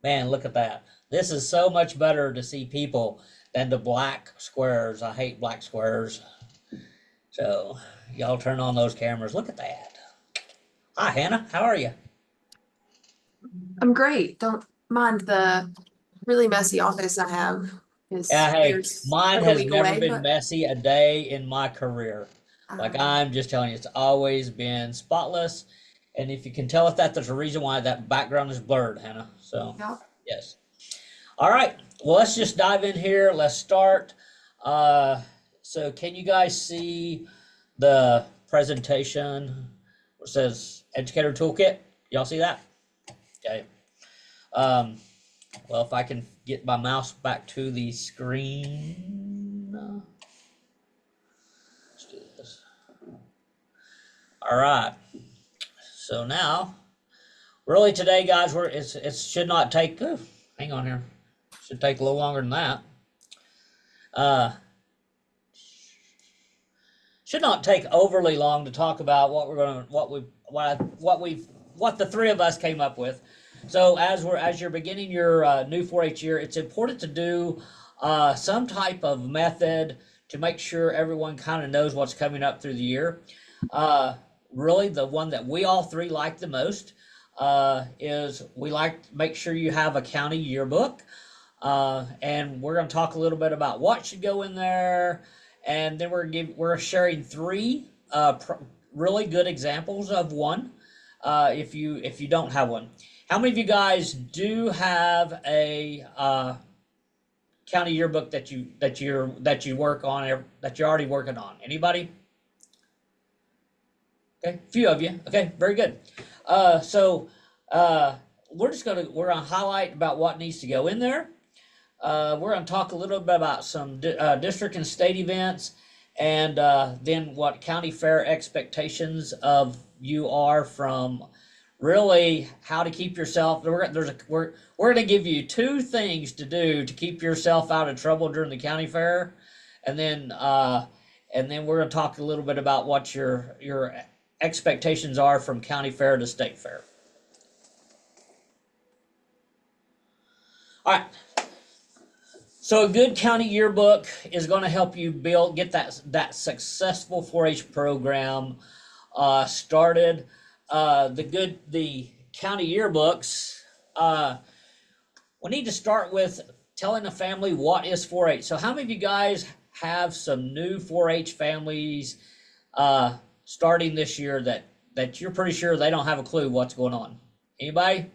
Man, look at that. This is so much better to see people than the black squares. I hate black squares. So, y'all turn on those cameras. Look at that. Hi, Hannah. How are you? I'm great. Don't mind the really messy office I have Yeah, because hey, there's mine like a has week never away, been but messy a day in my career. Like, um, I'm just telling you, it's always been spotless. And if you can tell with that, there's a reason why that background is blurred, Hannah. So, yeah. yes. All right. Well, let's just dive in here. Let's start. Uh, so, can you guys see the presentation? It says Educator Toolkit. Y'all see that? Okay. Um, well, if I can get my mouse back to the screen. Let's do this. All right. So now, really today, guys, it should not take. Ooh, hang on here. Should take a little longer than that. Uh, should not take overly long to talk about what we're going to what the three of us came up with. So as you're beginning your new 4-H year, it's important to do some type of method to make sure everyone kind of knows what's coming up through the year. Uh, Really, the one that we all three like the most is we like to make sure you have a county yearbook. And we're going to talk a little bit about what should go in there, and then we're sharing three really good examples of one. If you don't have one, how many of you guys do have a county yearbook that you work on that you're already working on? Anybody? Okay, a few of you. Okay, very good. So we're gonna highlight about what needs to go in there. We're going to talk a little bit about some district and state events, and then what county fair expectations of you are from really how to keep yourself. We're going to give you two things to do to keep yourself out of trouble during the county fair, and then we're going to talk a little bit about what your expectations are from county fair to state fair. All right. So a good county yearbook is going to help you get that successful 4-H program started. The county yearbooks. We need to start with telling the family what is 4-H. So how many of you guys have some new 4-H families starting this year that you're pretty sure they don't have a clue what's going on? Anybody?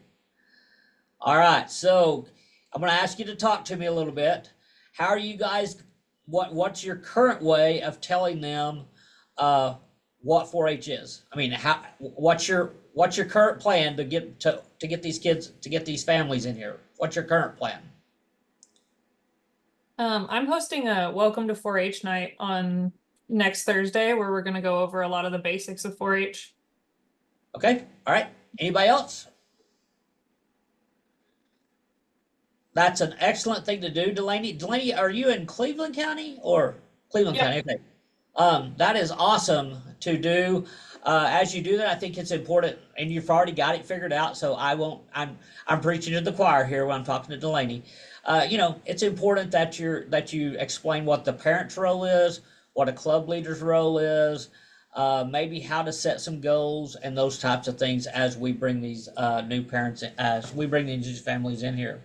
All right, so I'm going to ask you to talk to me a little bit. How are you guys? What's your current way of telling them what 4-H is? I mean, what's your current plan to get these families in here? What's your current plan? I'm hosting a welcome to 4-H night on next Thursday where we're going to go over a lot of the basics of 4-H. Okay, all right. Anybody else? That's an excellent thing to do, Delaney. Delaney, are you in Cleveland County or Cleveland Yep. County? Okay. That is awesome to do. As you do that, I think it's important, and you've already got it figured out. So I won't. I'm preaching to the choir here when I'm talking to Delaney. It's important that you explain what the parent's role is, what a club leader's role is, maybe how to set some goals and those types of things as we bring these new parents in, as we bring these families in here.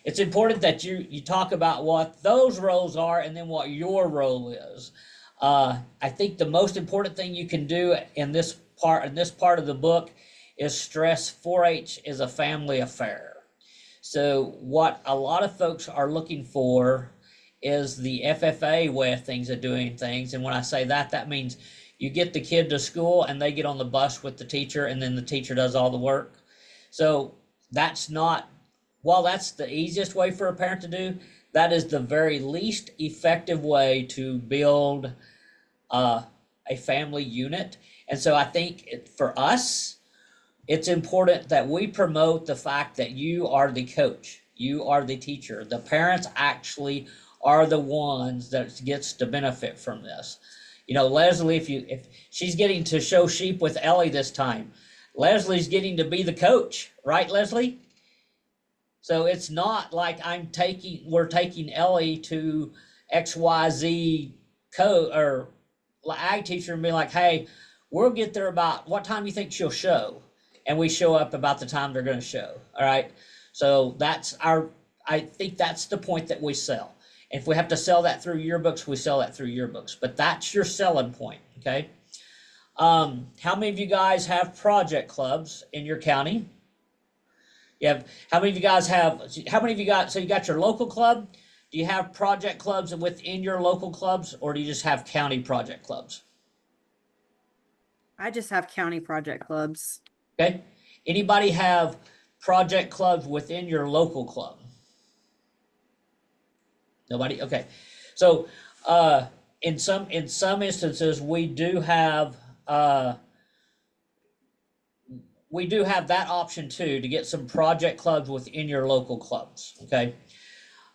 It's important that you talk about what those roles are and then what your role is. I think the most important thing you can do in this part of the book is stress 4-H is a family affair. So what a lot of folks are looking for is the FFA way of things of doing things. And when I say that, that means you get the kid to school and they get on the bus with the teacher, and then the teacher does all the work. So that's not, while that's the easiest way for a parent to do, that is the very least effective way to build a family unit. And so I think for us, it's important that we promote the fact that you are the coach, you are the teacher. The parents actually are the ones that gets to benefit from this. Leslie, if she's getting to show sheep with Ellie this time, Leslie's getting to be the coach, right, Leslie? So it's not like we're taking Ellie to XYZ or ag teacher and be like, hey, we'll get there about what time you think she'll show. And we show up about the time they're going to show. All right. So I think that's the point that we sell. If we have to sell that through yearbooks, we sell that through yearbooks. But that's your selling point. Okay. How many of you guys have project clubs in your county? How many of you guys so you got your local club? Do you have project clubs within your local clubs, or do you just have county project clubs? I just have county project clubs. Okay. Anybody have project clubs within your local club? Nobody? Okay. So, in some instances, we do have that option too, to get some project clubs within your local clubs. Okay.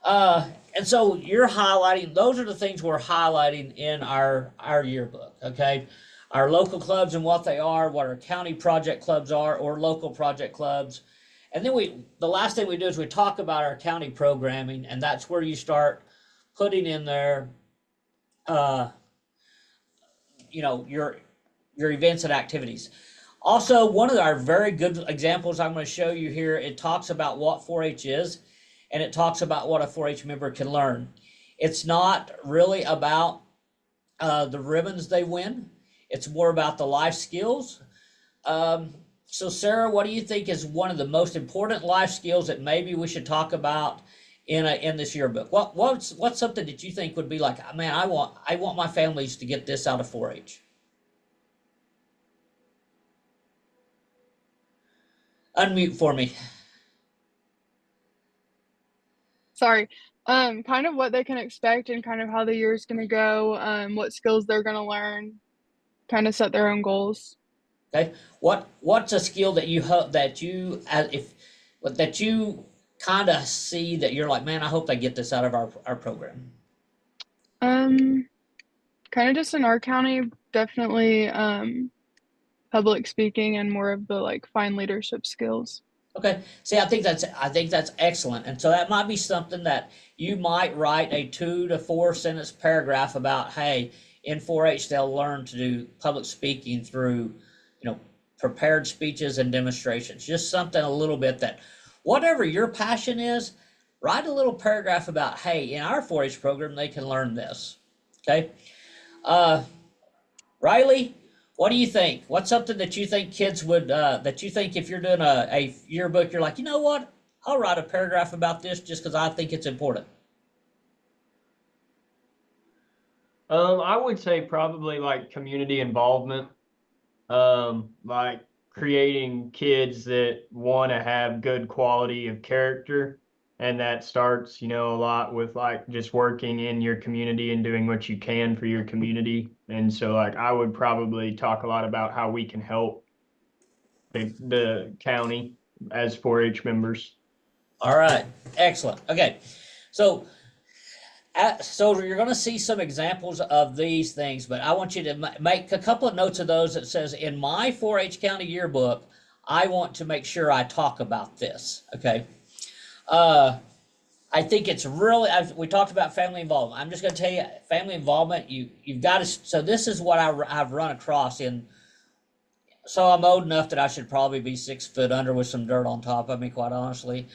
And so you're highlighting, those are the things we're highlighting in our yearbook. Okay. Our local clubs and what they are, what our county project clubs are, or local project clubs. And then the last thing we do is we talk about our county programming, and that's where you start putting in there, your events and activities. Also, one of our very good examples I'm going to show you here, it talks about what 4-H is, and it talks about what a 4-H member can learn. It's not really about the ribbons they win. It's more about the life skills. So Sarah, what do you think is one of the most important life skills that maybe we should talk about in this yearbook? What's something that you think would be like, man, I want my families to get this out of 4-H? Unmute for me. Sorry. Kind of what they can expect and kind of how the year's gonna go, what skills they're gonna learn, kind of set their own goals. Okay. What's a skill that you hope that you kind of see that you're like, man, I hope they get this out of our program? Kind of just in our county, definitely public speaking and more of the like fine leadership skills. Okay. See, I think that's excellent. And so that might be something that you might write a 2 to 4 sentence paragraph about, hey, in 4-H they'll learn to do public speaking through, prepared speeches and demonstrations. Just something a little bit that whatever your passion is, write a little paragraph about, hey, in our 4-H program they can learn this. Okay. Riley, what do you think? What's something that you think kids would, that you think if you're doing a yearbook, you're like, you know what? I'll write a paragraph about this just because I think it's important. I would say probably like community involvement, like creating kids that want to have good quality of character. And that starts, a lot with like just working in your community and doing what you can for your community. And so like I would probably talk a lot about how we can help the county as 4-H members. All right, excellent. Okay, so you're going to see some examples of these things, but I want you to make a couple of notes of those that says, in my 4-H county yearbook, I want to make sure I talk about this. Okay. I think it's really, we talked about family involvement. I'm just going to tell you, family involvement, you've got to, so this is what I've run across so I'm old enough that I should probably be 6 foot under with some dirt on top of me, quite honestly.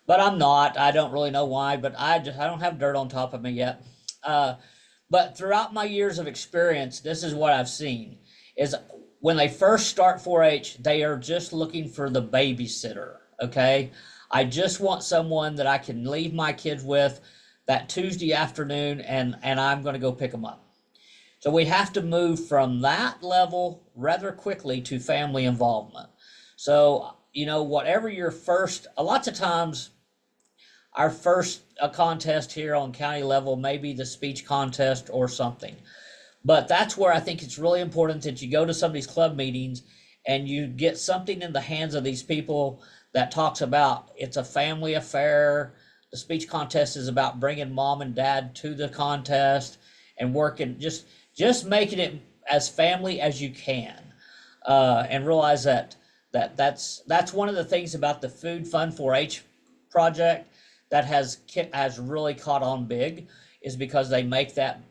But I'm not. I don't really know why, but I don't have dirt on top of me yet. But throughout my years of experience, this is what I've seen, is when they first start 4-H, they are just looking for the babysitter, okay? I just want someone that I can leave my kids with that Tuesday afternoon, and I'm going to go pick them up. So we have to move from that level rather quickly to family involvement. So, whatever your first, lots of times our first contest here on county level may be the speech contest or something. But that's where I think it's really important that you go to some of these club meetings and you get something in the hands of these people that talks about it's a family affair. The speech contest is about bringing mom and dad to the contest and working, just making it as family as you can, and realize that's one of the things about the Food Fun 4-H project that has really caught on big is because they make that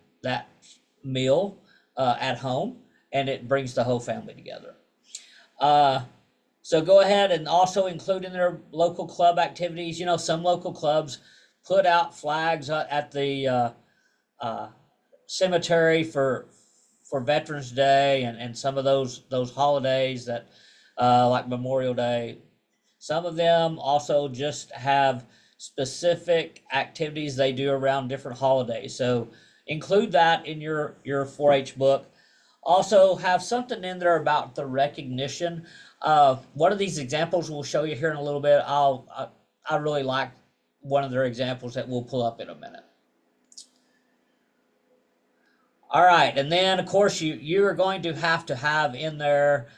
meal at home, and it brings the whole family together. So go ahead and also include in their local club activities. You know, some local clubs put out flags at the cemetery for Veterans Day and some of those holidays that like Memorial Day. Some of them also just have specific activities they do around different holidays. So include that in your 4-H book. Also have something in there about the recognition. One of these examples we'll show you here in a little bit. I really like one of their examples that we'll pull up in a minute. All right, and then of course you are going to have in there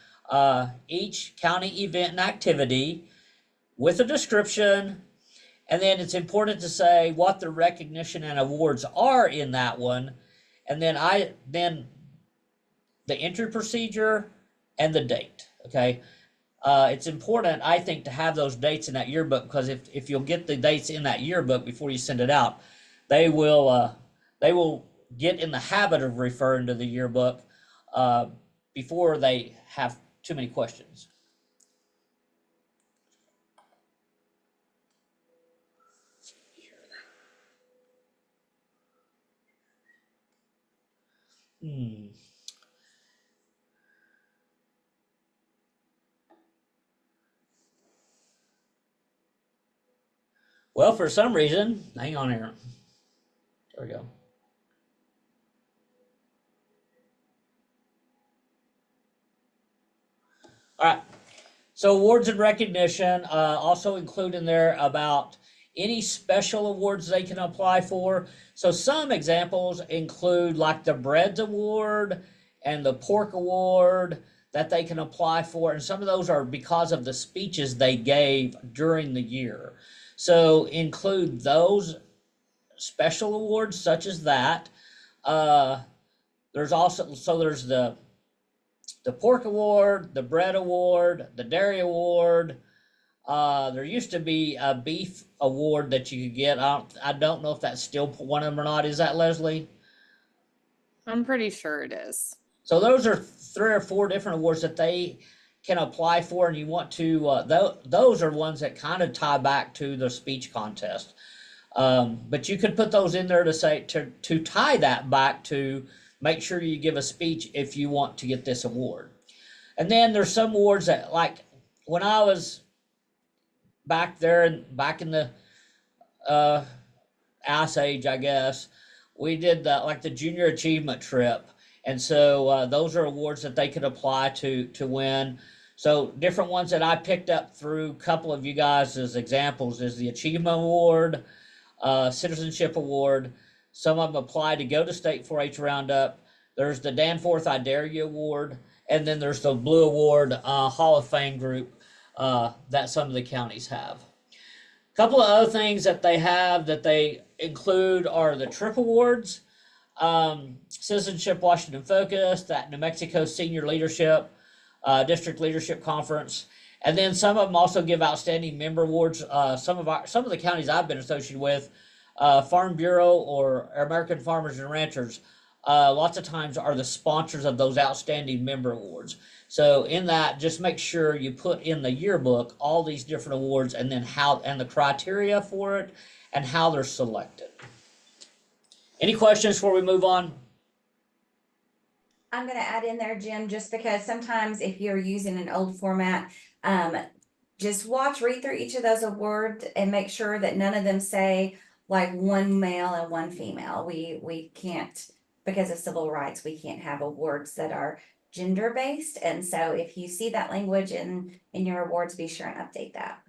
each county event and activity with a description, and then it's important to say what the recognition and awards are in that one, and then the entry procedure and the date. Okay, it's important, I think, to have those dates in that yearbook, because if you'll get the dates in that yearbook before you send it out, they will get in the habit of referring to the yearbook before they have too many questions. Well, for some reason, hang on here. There we go. All right. So awards and recognition, also include in there about any special awards they can apply for. So some examples include like the Breads Award and the Pork Award that they can apply for. And some of those are because of the speeches they gave during the year. So include those special awards such as that. There's the Pork Award, the Bread Award, the Dairy Award. There used to be a Beef Award that you could get. I don't know if that's still one of them or not. Is that, Leslie? I'm pretty sure it is. So those are 3 or 4 different awards that they can apply for, and you want to, those are ones that kind of tie back to the speech contest. But you could put those in there to say, to tie that back to make sure you give a speech if you want to get this award. And then there's some awards that, like when I was back in the Ice Age, I guess, we did the Junior Achievement Trip. And so those are awards that they could apply to win. So different ones that I picked up through a couple of you guys as examples is the Achievement Award, Citizenship Award. Some of them apply to go to State 4-H Roundup. There's the Danforth I Dare You Award, and then there's the Blue Award Hall of Fame group that some of the counties have. A couple of other things that they have that they include are the TRIP Awards, Citizenship Washington Focus, that New Mexico Senior Leadership, District Leadership Conference, and then some of them also give outstanding member awards. Some of the counties I've been associated with, Farm Bureau or American Farmers and Ranchers, lots of times are the sponsors of those outstanding member awards. So in that, just make sure you put in the yearbook all these different awards and then the criteria for it and how they're selected. Any questions before we move on? I'm going to add in there, Jim, just because sometimes if you're using an old format, just read through each of those awards and make sure that none of them say like one male and one female. We can't, because of civil rights, we can't have awards that are gender based. And so if you see that language in your awards, be sure and update that.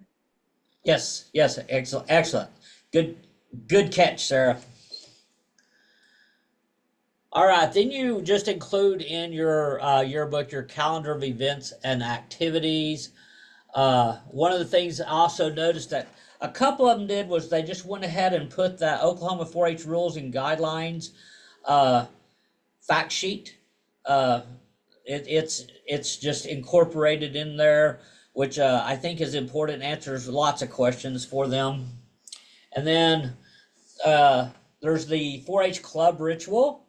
Yes, excellent. Good catch, Sarah. All right, then you just include in your yearbook your calendar of events and activities. One of the things I also noticed that a couple of them did was they just went ahead and put the Oklahoma 4-H rules and guidelines fact sheet. It's just incorporated in there which I think is important, answers lots of questions for them. And then there's the 4-H club ritual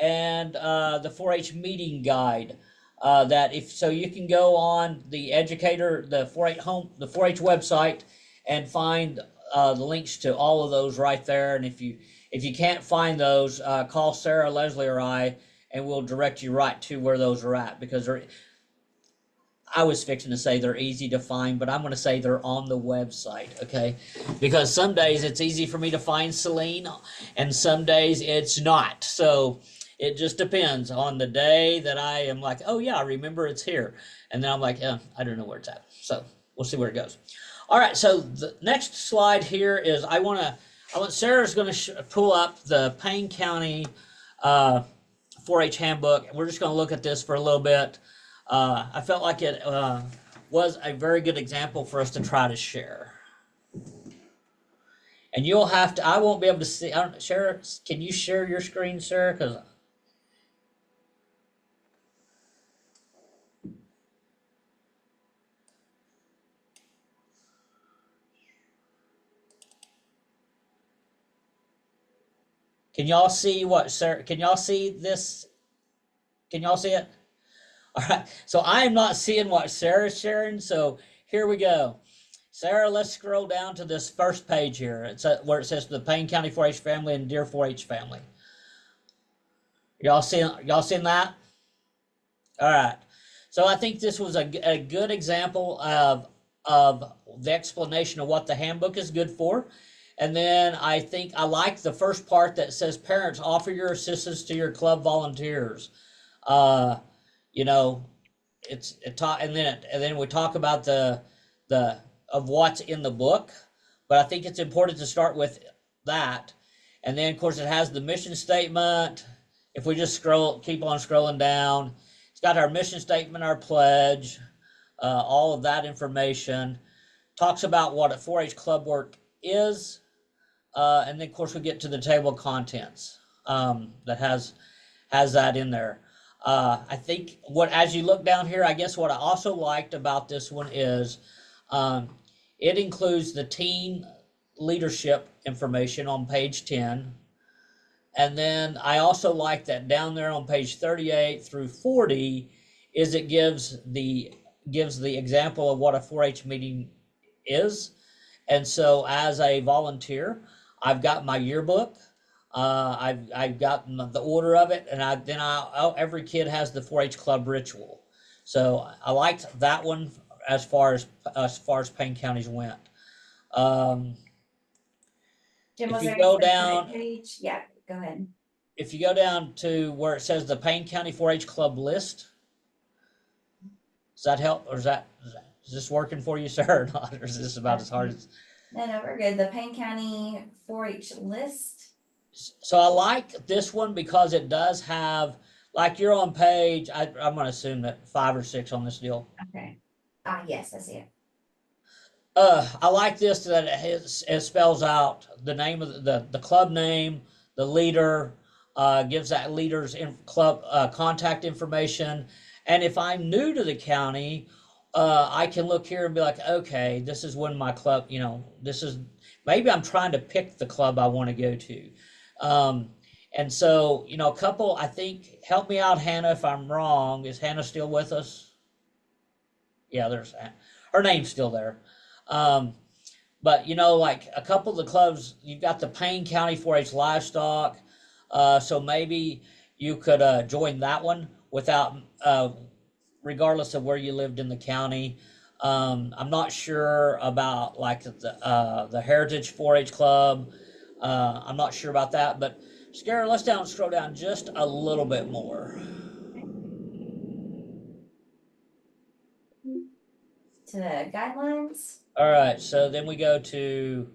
and the 4-H meeting guide. That if so, you can go on the educator, the 4-H website, and find the links to all of those right there. And if you can't find those, call Sarah, Leslie, or I, and we'll direct you right to where those are at, because I was fixing to say they're easy to find, but I'm going to say they're on the website, okay? Because some days it's easy for me to find Celine, and some days it's not. So it just depends on the day that I am like, oh yeah, I remember it's here. And then I'm like, I don't know where it's at. So we'll see where it goes. All right, so the next slide here is I want Sarah's going to pull up the Payne County 4-H handbook. We're just going to look at this for a little bit. I felt like it was a very good example for us to try to share. And you'll have to, I won't be able to see, Sarah, can you share your screen, Sarah? Because can y'all see what Sarah, can y'all see this? Can y'all see it? All right, so I am not seeing what Sarah's sharing, so here we go. Sarah, let's scroll down to this first page here. It's where it says the Payne County 4-H family and Deer 4-H family. Y'all seeing that? All right. So I think this was a good example of the explanation of what the handbook is good for. And then I think I like the first part that says parents offer your assistance to your club volunteers. You know, and then we talk about the of what's in the book, but I think it's important to start with that. And then of course it has the mission statement. If we just keep on scrolling down, it's got our mission statement, our pledge, all of that information. Talks about what a 4-H club work is, and then of course we get to the table of contents that has that in there. I think as you look down here, I guess what I also liked about this one is it includes the teen leadership information on page 10. And then I also like that down there on page 38 through 40 is it gives the example of what a 4-H meeting is. And so as a volunteer, I've got my yearbook. I've gotten the order of it, and every kid has the 4-H club ritual. So I liked that one as far as Payne County's went. Jim, If was you there go anything on down- that page? Yeah, go ahead. If you go down to where it says the Payne County 4-H club list, does that help, or is this working for you, sir, or not? Or is this about as hard as? No, we're good. The Payne County 4-H list. So I like this one because it does have, like you're on page, I'm going to assume that 5 or 6 on this deal. Okay. Yes, I see it. I like this that it spells out the name of the club name, the leader, gives that leader's club contact information. And if I'm new to the county, I can look here and be like, okay, this is when my club, maybe I'm trying to pick the club I want to go to. And so, a couple, I think, help me out, Hannah, if I'm wrong. Is Hannah still with us? Yeah, her name's still there. But, like a couple of the clubs, you've got the Payne County 4-H livestock. So maybe you could join that one without, regardless of where you lived in the county. I'm not sure about like the Heritage 4-H Club. I'm not sure about that, but Scarra, let's scroll down just a little bit more. To the guidelines. All right, so then we go to,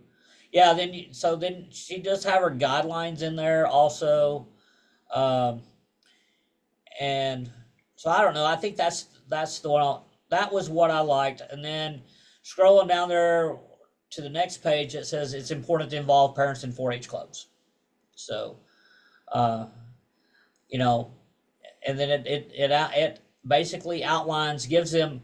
then she does have her guidelines in there also, and so I don't know. I think that's the one. That was what I liked, and then scrolling down there to the next page, it says it's important to involve parents in 4-H clubs. So, and then it basically outlines, gives them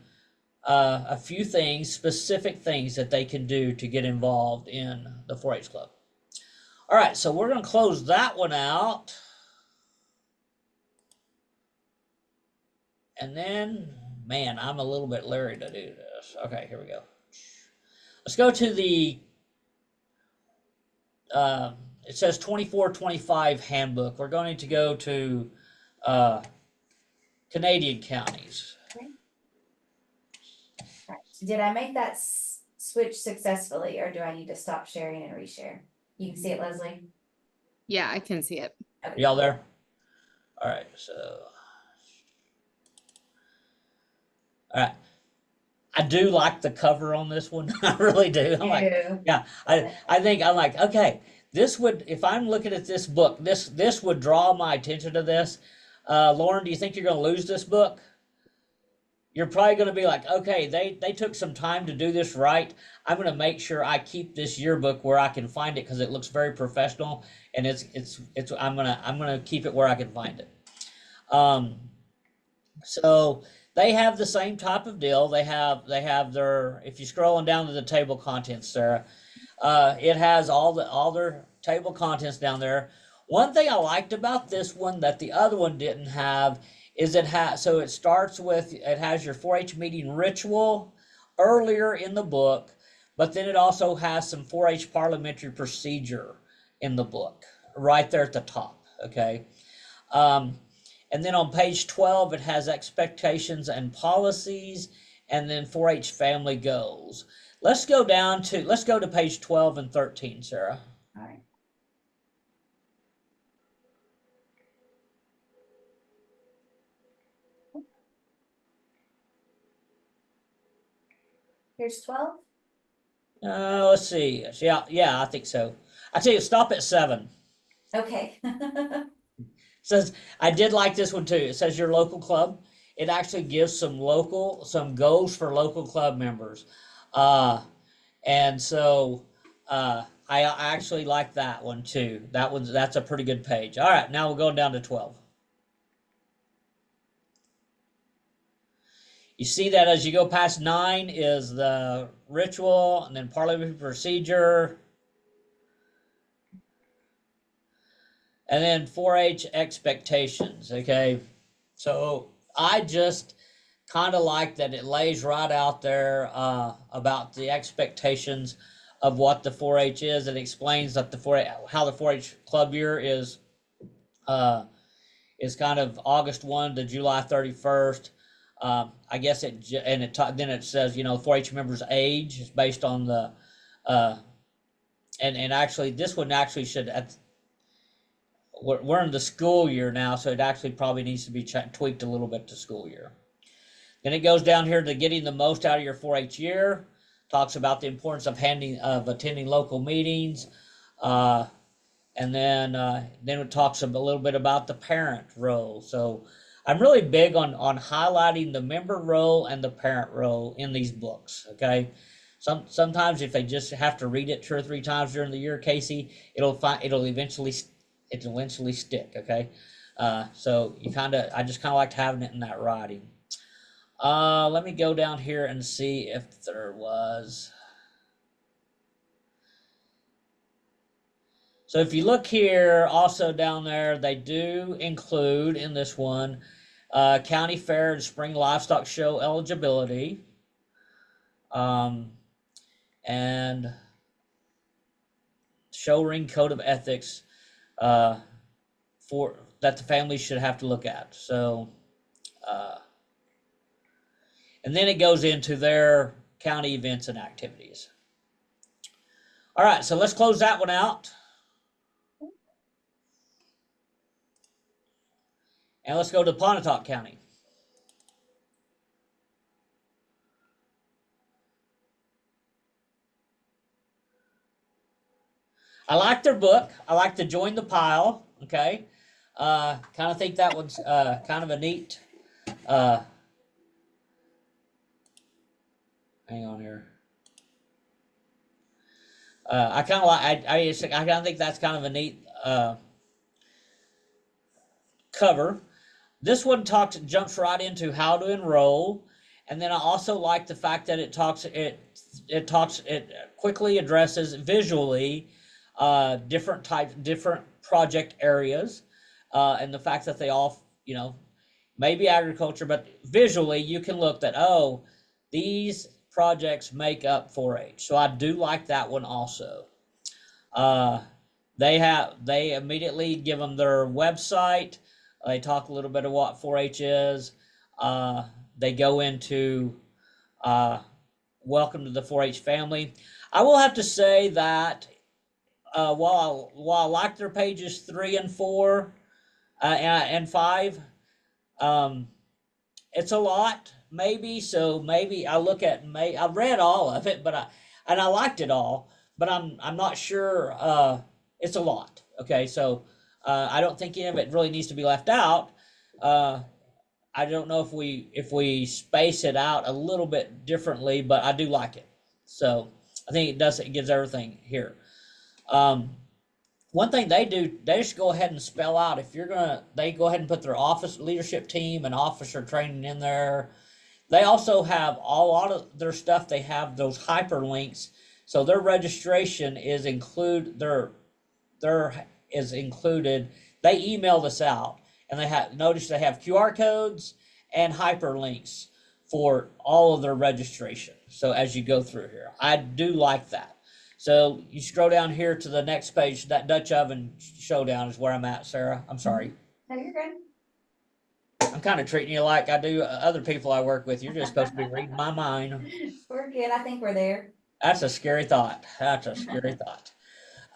a few things, specific things that they can do to get involved in the 4-H club. All right, so we're going to close that one out. And then, man, I'm a little bit leery to do this. Okay, here we go. Let's go to the, it says 24-25 handbook. We're going to go to Canadian counties. Right. Did I make that switch successfully, or do I need to stop sharing and reshare? You can see it, Leslie? Yeah, I can see it. Okay. Y'all there? All right, so. All right. I do like the cover on this one. I really do. I'm like, Ew. yeah, I think I'm like, okay, this would, if I'm looking at this book, this would draw my attention to this. Lauren, do you think you're going to lose this book? You're probably going to be like, okay, they took some time to do this right. I'm going to make sure I keep this yearbook where I can find it because it looks very professional, and I'm gonna keep it where I can find it. So they have the same type of deal. They have their, if you're scrolling down to the table contents, Sarah, it has all their table contents down there. One thing I liked about this one that the other one didn't have is it has your 4-H meeting ritual earlier in the book, but then it also has some 4-H parliamentary procedure in the book right there at the top. Okay. And then on page 12, it has expectations and policies, and then 4-H family goals. Let's go to page 12 and 13, Sarah. All right. Here's 12. Let's see. Yeah, I think so. I tell you, stop at 7. Okay. Says, I did like this one too. It says your local club. It actually gives some goals for local club members. And so I actually like that one too. That's a pretty good page. All right, now we're going down to 12. You see that as you go past 9 is the ritual, and then parliamentary procedure, and then 4-H expectations. Okay, so I just kind of like that it lays right out there about the expectations of what the 4-H is. It explains that how the 4-H club year is kind of August 1 to July 31st. I guess then it says 4-H members' age is based on the and actually this one actually should we're in the school year now, so it actually probably needs to be tweaked a little bit to school year. Then it goes down here to getting the most out of your 4-H year. Talks about the importance of attending local meetings, and then it talks a little bit about the parent role. So I'm really big on highlighting the member role and the parent role in these books. Okay, sometimes if they just have to read it 2 or 3 times during the year, Casey, it'll eventually stick. Okay, so I just kind of liked having it in that writing. Let me go down here and see if there was. So if you look here, also down there, they do include in this one county fair and spring livestock show eligibility, and show ring code of ethics for that the family should have to look at. So. And then it goes into their county events and activities. All right, so let's close that one out. And let's go to Pontotoc County. I like their book. I like to join the pile. Okay. Kind of think that one's kind of a neat. Hang on here. I kind of like. I kind of think that's kind of a neat cover. This one jumps right into how to enroll, And then I also like the fact that it quickly addresses visually different project areas, and the fact that they all, maybe agriculture, but visually you can look that, oh, these projects make up 4-H. So I do like that one also. They immediately give them their website. They talk a little bit of what 4-H is. They go into welcome to the 4-H family. I will have to say that while I like their pages 3 and 4 and 5, it's a lot, maybe. So maybe I look at I read all of it, but I liked it all, but I'm not sure. It's a lot. Okay, so I don't think any of it really needs to be left out. I don't know if we space it out a little bit differently, but I do like it. So I think it gives everything here. One thing they do, they just go ahead and spell out, they go ahead and put their office leadership team and officer training in there. They also have a lot of their stuff. They have those hyperlinks. So their registration is included. Is included. They email this out, and they have QR codes and hyperlinks for all of their registration. So as you go through here, I do like that. So you scroll down here to the next page. That Dutch oven showdown is where I'm at, Sarah. I'm sorry. No, you're good. I'm kind of treating you like I do other people I work with. You're just supposed to be reading my mind. We're good. I think we're there. That's a scary thought. That's a scary thought.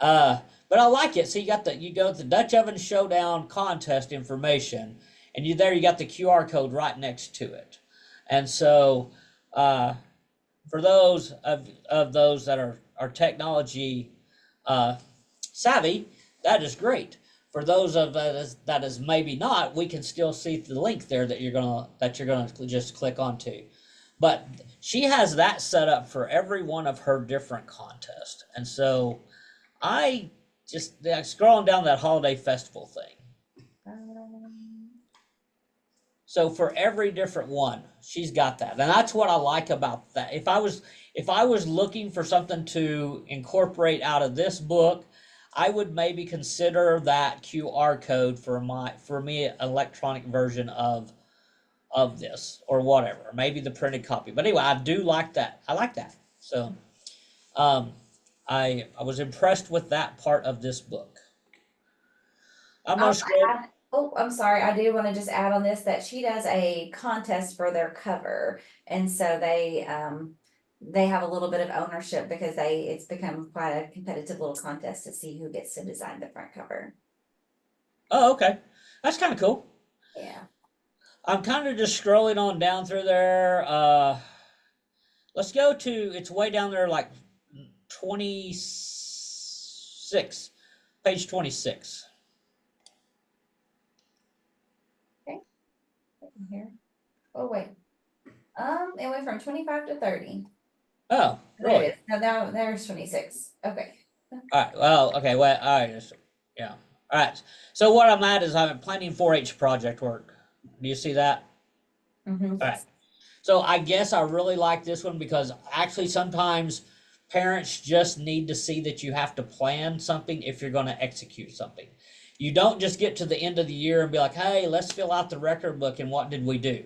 But I like it. So you go to the Dutch oven showdown contest information, and you got the QR code right next to it. And so for those of those that are technology savvy, that is great. For those of us that is maybe not, we can still see the link there that you're gonna just click onto. But she has that set up for every one of her different contests, and so I just scrolling down that holiday festival thing. So for every different one, she's got that, and that's what I like about that. If I was looking for something to incorporate out of this book, I would maybe consider that QR code for me electronic version of this or whatever, maybe the printed copy. But anyway, I do like that. I like that. So I was impressed with that part of this book. I'm gonna scroll. I'm sorry. I do want to just add on this that she does a contest for their cover, and so they have a little bit of ownership because it's become quite a competitive little contest to see who gets to design the front cover. Oh, okay, that's kind of cool. Yeah. I'm kind of just scrolling on down through there. Let's go to, it's way down there, like 26, page 26. Here. Oh wait. It went from 25 to 30. Oh, There it really? is. Now there's 26. Okay. All right. Well, okay. Well, all right. Yeah. All right. So what I'm at is I'm planning 4-H project work. Do you see that? Mm-hmm. All right. So I guess I really like this one because actually sometimes parents just need to see that you have to plan something if you're going to execute something. You don't just get to the end of the year and be like, hey, let's fill out the record book and what did we do?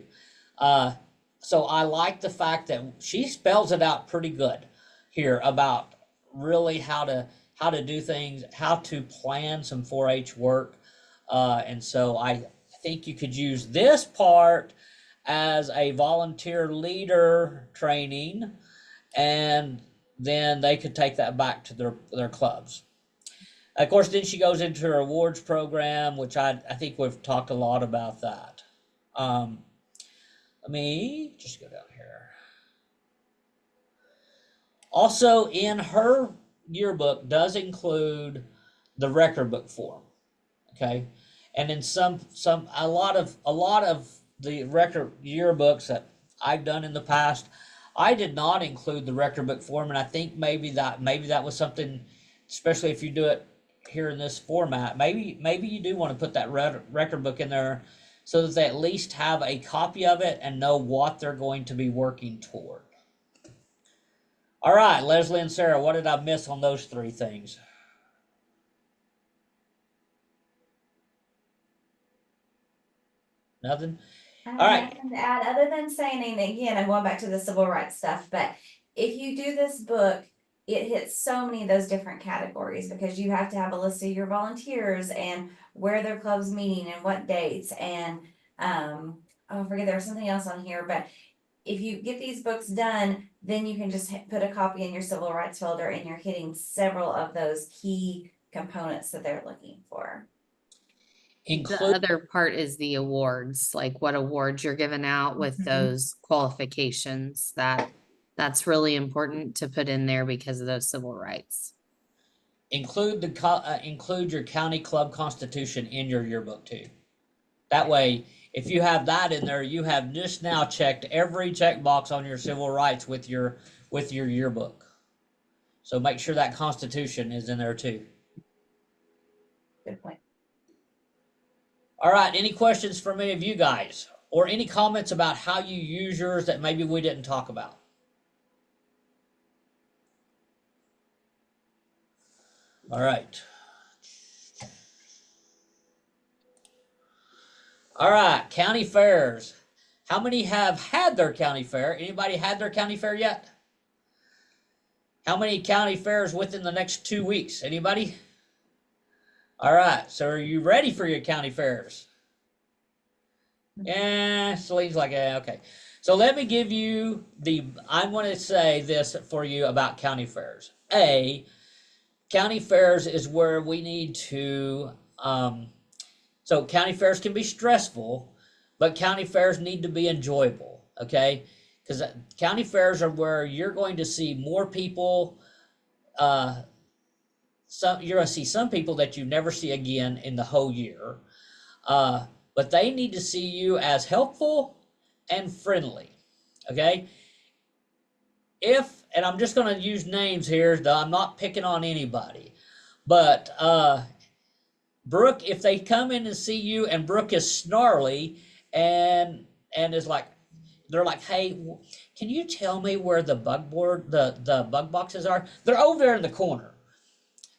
So I like the fact that she spells it out pretty good here about really how to do things, how to plan some 4-H work. And so I think you could use this part as a volunteer leader training, and then they could take that back to their clubs. Of course, then she goes into her awards program, which I think we've talked a lot about that. Let me just go down here. Also, in her yearbook does include the record book form, okay? And in a lot of the record yearbooks that I've done in the past, I did not include the record book form, and I think maybe that was something, especially if you do it here in this format, maybe you do want to put that record book in there so that they at least have a copy of it and know what they're going to be working toward. All right, Leslie and Sarah, what did I miss on those 3 things? Nothing? I All have right. nothing to add other than saying, and again, I'm going back to the civil rights stuff, but if you do this book, it hits so many of those different categories because you have to have a list of your volunteers and where their club's meeting and what dates and oh, I forget there was something else on here, but if you get these books done, then you can just put a copy in your civil rights folder and you're hitting several of those key components that they're looking for. The Include other part is the awards, like what awards you're giving out with Mhm. those qualifications. That's really important to put in there because of those civil rights. include include your county club constitution in your yearbook too. That way, if you have that in there, you have just now checked every checkbox on your civil rights with your yearbook. So make sure that constitution is in there too. Good point. All right, any questions from any of you guys? Or any comments about how you use yours that maybe we didn't talk about? All right. All right, county fairs. How many have had their county fair? Anybody had their county fair yet? How many county fairs within the next 2 weeks? Anybody? All right, so are you ready for your county fairs? Yeah, Celine's like, yeah, okay. So let me give you I want to say this for you about county fairs. County fairs is where we need to, so county fairs can be stressful, but county fairs need to be enjoyable, okay? Because county fairs are where you're going to see more people, you're going to see some people that you never see again in the whole year. But they need to see you as helpful and friendly. Okay? And I'm just going to use names here, though I'm not picking on anybody. But Brooke, if they come in and see you and Brooke is snarly and is like, they're like, hey, can you tell me where the the bug boxes are? They're over there in the corner.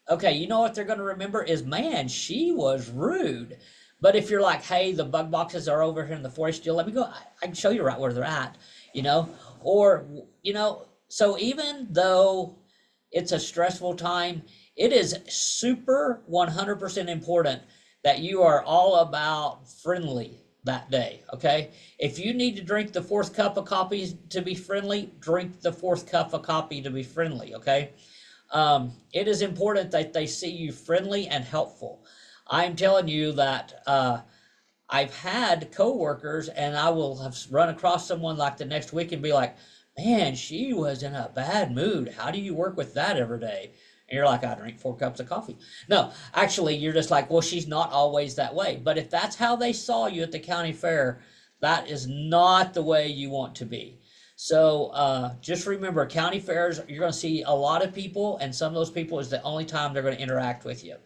Okay, you know what they're going to remember is, man, she was rude. But if you're like, hey, the bug boxes are over here in the forest deal, let me go. I can show you right where they're at, Or, so even though it's a stressful time, it is super 100% important that you are all about friendly that day, okay? If you need to drink the 4th cup of coffee to be friendly, drink the 4th cup of coffee to be friendly, okay? It is important that they see you friendly and helpful. I'm telling you that I've had coworkers, and I will have run across someone like the next week and be like, man, she was in a bad mood. How do you work with that every day? And you're like, I drink 4 cups of coffee. No, actually, you're just like, well, she's not always that way. But if that's how they saw you at the county fair, that is not the way you want to be. So just remember, county fairs, you're going to see a lot of people, and some of those people is the only time they're going to interact with you.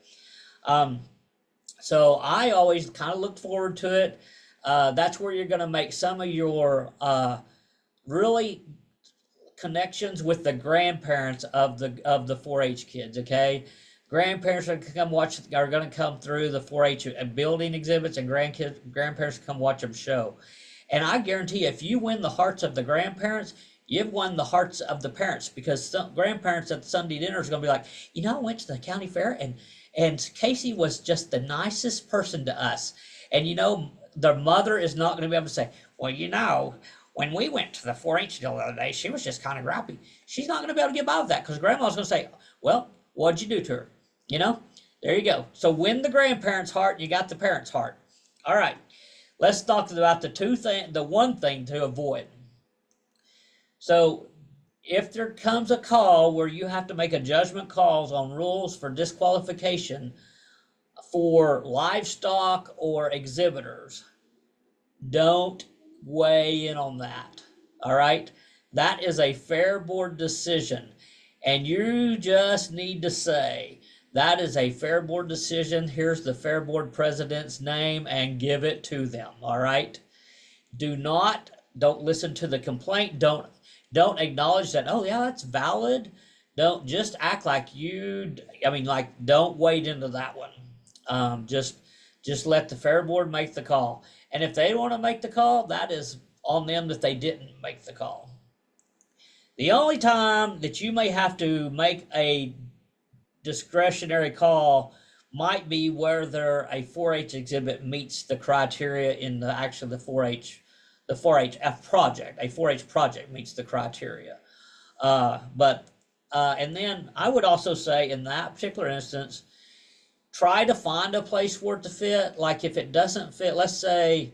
So I always kind of look forward to it. That's where you're going to make some of your really connections with the grandparents of the 4-H kids. Okay, grandparents are going to come through the 4-H building exhibits, and grandparents come watch them show. And I guarantee you, if you win the hearts of the grandparents, you've won the hearts of the parents, because some grandparents at the Sunday dinner is going to be like, I went to the county fair and Casey was just the nicest person to us. And their mother is not going to be able to say, well, when we went to the 4-H deal the other day, she was just kind of grumpy. She's not going to be able to get by with that, because grandma's going to say, well, what'd you do to her? There you go. So win the grandparents' heart, and you got the parents' heart. All right. Let's talk about the one thing to avoid. So if there comes a call where you have to make a judgment calls on rules for disqualification for livestock or exhibitors, don't weigh in on that. All right? That is a fair board decision. And you just need to say That is a fair board decision. Here's the fair board president's name and give it to them. All right. Don't listen to the complaint. Don't acknowledge that, oh yeah, that's valid. Don't just act like don't wade into that one. Just let the fair board make the call. And if they want to make the call, that is on them that they didn't make the call. The only time that you may have to make a discretionary call might be where a 4-H exhibit meets the criteria in the 4-H project. A 4-H project meets the criteria. And then I would also say in that particular instance, try to find a place for it to fit. Like if it doesn't fit, let's say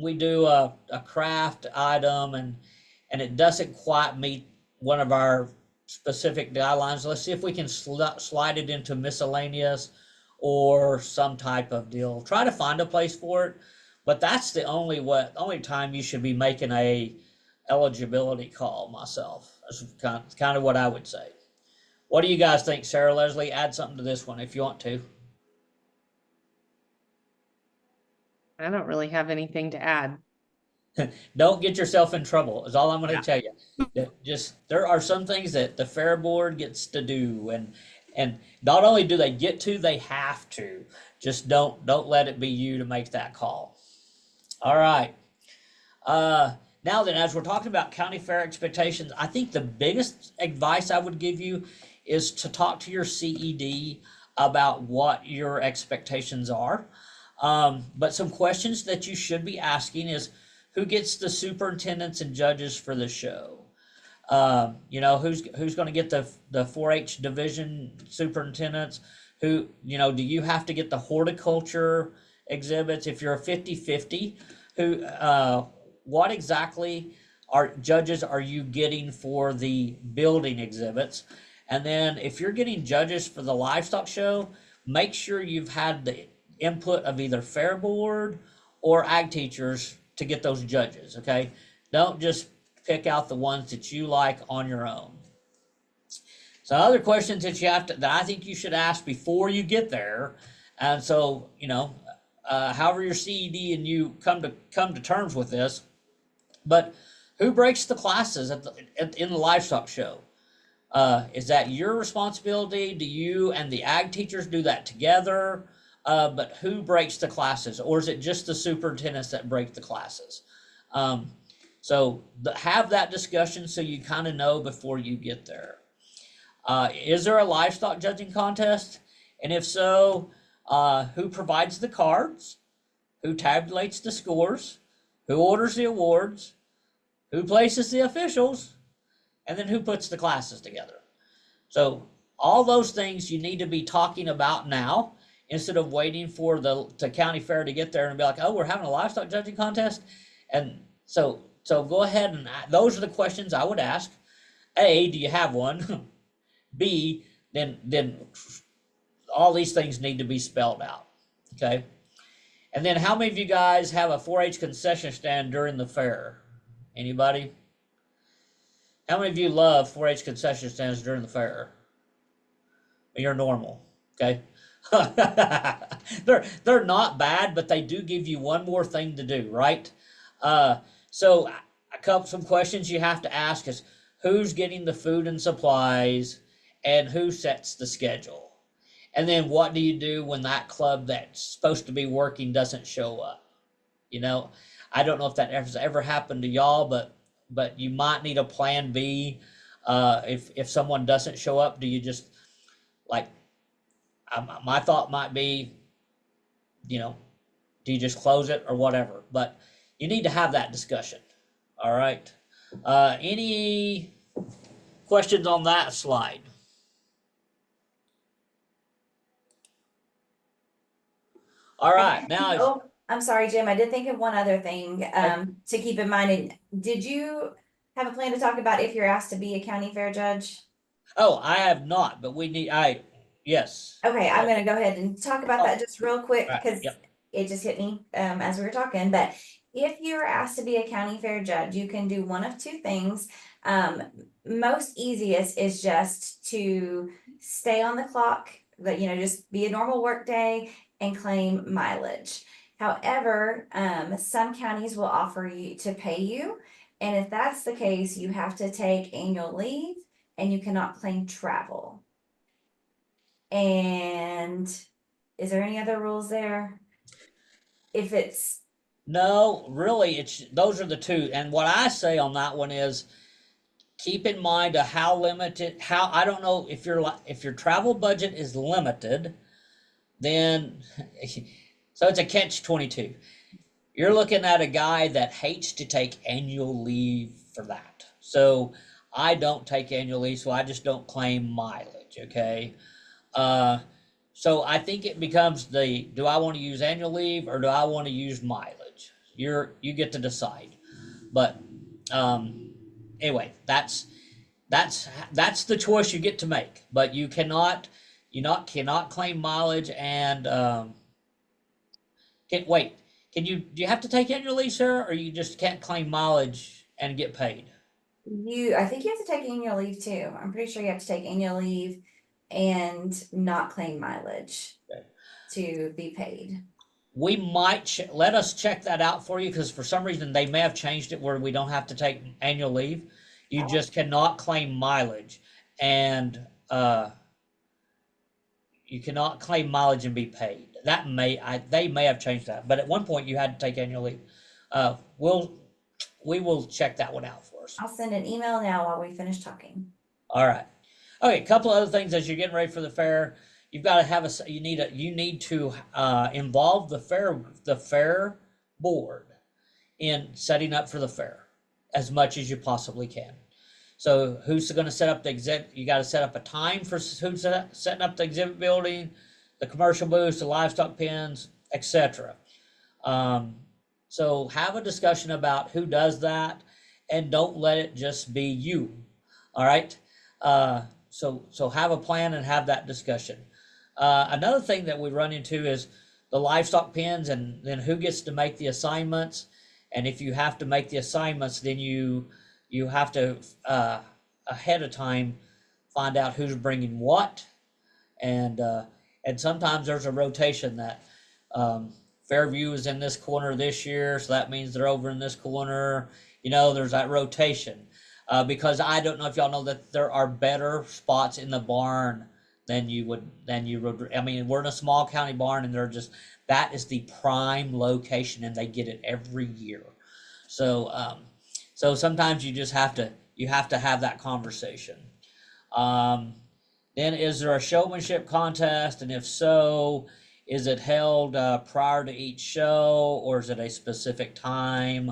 we do a craft item and it doesn't quite meet one of our specific guidelines. Let's see if we can slide it into miscellaneous or some type of deal. Try to find a place for it, but that's the only time you should be making a eligibility call myself. That's kind of what I would say. What do you guys think, Sarah Leslie? Add something to this one if you want to. I don't really have anything to add. Don't get yourself in trouble is all I'm going to tell you. There are some things that the fair board gets to do, and not only do they get to, they have to. Just don't let it be you to make that call. All right. Now then, as we're talking about county fair expectations, I think the biggest advice I would give you is to talk to your CED about what your expectations are. But some questions that you should be asking is, who gets the superintendents and judges for the show? Who's going to get the 4-H division superintendents? Do you have to get the horticulture exhibits? If you're a 50-50, what exactly judges are you getting for the building exhibits? And then if you're getting judges for the livestock show, make sure you've had the input of either fair board or ag teachers to get those judges, okay? Don't just pick out the ones that you like on your own. So other questions that I think you should ask before you get there, and so, however your CED and you come to terms with this, but who breaks the classes in the livestock show? Is that your responsibility? Do you and the ag teachers do that together? But who breaks the classes, or is it just the superintendents that break the classes? So have that discussion so you kind of know before you get there. Is there a livestock judging contest? And if so, who provides the cards? Who tabulates the scores? Who orders the awards? Who places the officials? And then who puts the classes together? So all those things you need to be talking about now, instead of waiting for the county fair to get there and be like, oh, we're having a livestock judging contest. And so go ahead and those are the questions I would ask. A, do you have one? B, then all these things need to be spelled out. Okay. And then how many of you guys have a 4-H concession stand during the fair? Anybody? How many of you love 4-H concession stands during the fair? You're normal. Okay. They're not bad, but they do give you one more thing to do, right? So some questions you have to ask is, who's getting the food and supplies, and who sets the schedule? And then what do you do when that club that's supposed to be working doesn't show up? I don't know if that has ever happened to y'all, but you might need a plan B. If someone doesn't show up, do you just my thought might be, do you just close it or whatever? But you need to have that discussion. All right. Any questions on that slide? All right. Now, Oh, I'm sorry, Jim. I did think of one other thing to keep in mind. And did you have a plan to talk about if you're asked to be a county fair judge? I have not, but yes. Okay, I'm gonna go ahead and talk about that just real quick Right, because yep. it just hit me as we were talking. But if you're asked to be a county fair judge, you can do one of two things. Most easiest is just to stay on the clock, that, just be a normal work day and claim mileage. However, some counties will offer you to pay you. And if that's the case, you have to take annual leave and you cannot claim travel. And is there any other rules there? If it's No, really, those are the two. And what I say on that one is keep in mind how limited, I don't know if your travel budget is limited, then so it's a catch-22. You're looking at a guy that hates to take annual leave for that. So I don't take annual leave, so I just don't claim mileage, okay? So I think it becomes do I want to use annual leave or do I want to use mileage? You get to decide. But anyway, that's the choice you get to make. But you cannot claim mileage and wait. Do you have to take annual leave, sir, or you just can't claim mileage and get paid? I think you have to take annual leave too. I'm pretty sure you have to take annual leave and not claim mileage Okay. to be paid. We might let us check that out for you, because for some reason they may have changed it where we don't have to take annual leave. You just cannot claim mileage, and you cannot claim mileage and be paid. They may have changed that, but at one point you had to take annual leave. We will check that one out for us. I'll send an email now while we finish talking. All right. Okay, a couple of other things as you're getting ready for the fair. You've got to have you need to involve the fair board in setting up for the fair as much as you possibly can. So who's going to set up the exhibit? You got to set up a time for who's setting up the exhibit building, the commercial booths, the livestock pens, etc. So have a discussion about who does that, and don't let it just be you. All right. So have a plan and have that discussion. Another thing that we run into is the livestock pens, and then who gets to make the assignments. And if you have to make the assignments, then you have to ahead of time find out who's bringing what, and sometimes there's a rotation that Fairview is in this corner this year, so that means they're over in this corner. There's that rotation. Because I don't know if y'all know that there are better spots in the barn than you would. I mean, we're in a small county barn, and that is the prime location, and they get it every year. So sometimes you just have to have that conversation. Then is there a showmanship contest, and if so, is it held prior to each show, or is it a specific time?